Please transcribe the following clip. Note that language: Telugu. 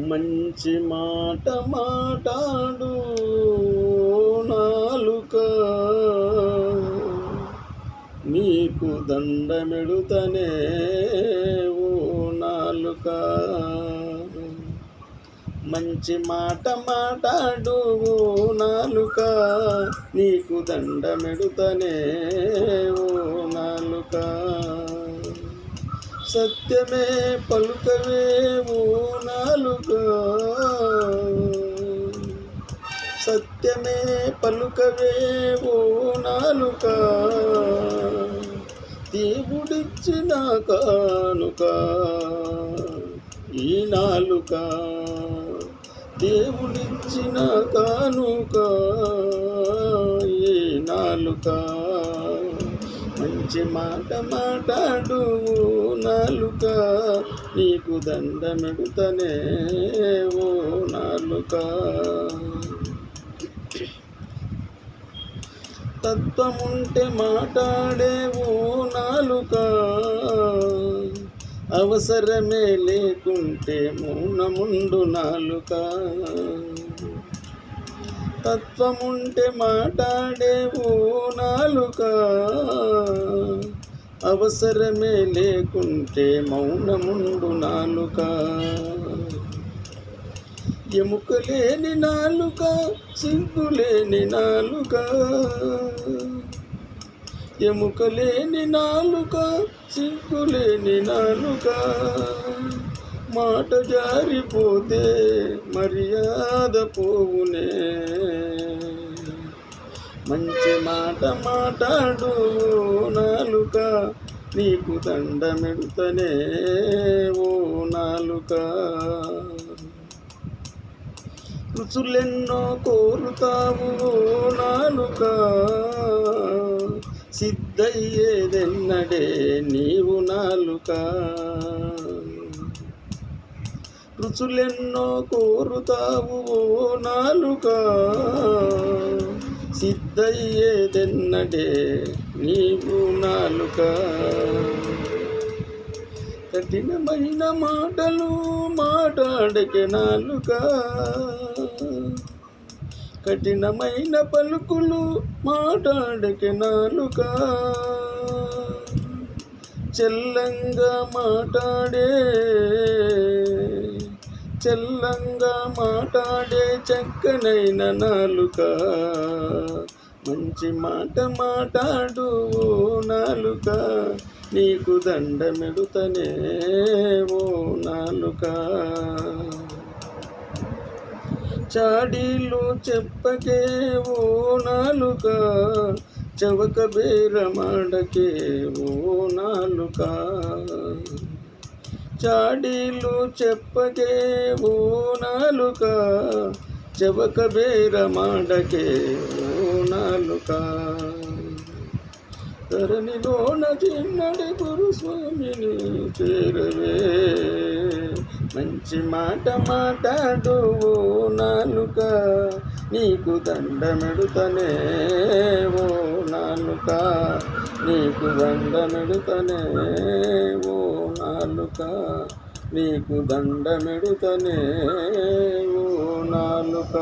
మంచి మాట మాటాడు నాలుక, నీకు దండమెడుతనే ఓ నాలుక. మంచి మాట మాటాడు నాలుక, నీకు దండమెడుతనే ఓ నాలుక. సత్యమే పలుకవే ఓ నాలుక, సత్యమే పలుకవే ఓ నాలుక. దేవుడిచ్చిన కానుక ఈ నాలుక, దేవుడిచ్చిన కానుక ఈ నాలుక. మంచి మాట మాటాడు నాలుక, నీకు దండమెడుతనే ఓ నాలుక. తత్వముంటే మాటాడే ఓ నాలుక, అవసరమే లేకుంటే మౌనముండు నాలుక. తత్వముంటే మాటాడే ఓ నాలుక, అవసరమే లేకుంటే మౌనముండు నాలుక. ఎముకలేని నాలుక, సిగ్గులేని నాలుక, ఎముకలేని నాలుక, సిగ్గులేని నాలుక. మాట జారిపోతే మర్యాద పోవునే. మంచి మాట మాటాడు నాలుక, నీకు దండమెడుతనే ఓ నాలుక. రుచులెన్నో కోరుతావు ఓ నాలుక, సిద్ధయ్యేదెన్నడే నీవు నాలుక. రుచులెన్నో కోరుతావు ఓ నాలుక, సిద్ధయ్యేదెన్నడే నీవు నాలుక. కఠినమైన మాటలు మాటాడకే నాలుక, కఠినమైన పలుకులు మాటాడకే నాలుక. చెల్లంగా మాటాడే, చెల్లంగా మాటాడే చక్కనైన నాలుక. మంచి మాట మాటాడు నాలుక, నీకు దండమెడుతనే ఓ నాలుక. చాడీలు చెప్పకే ఓ నాలుక, చవక బేరమాడకే ఓ నాలుక. చాడీలు చెప్పకే ఓ నాలుక, చవక బేరమాడకే ఓ నాలుక. ధరణిలోన చిన్నడి గురుస్వామిని చేరవే. మంచి మాట మాటాడు ఓ నాలుక, నీకు దండమెడుతనే ఓ నాలుక, నీకు దండమెడుతనే ఓ నాలుక, నీకు దండమెడుతనే ఓ నాలుక.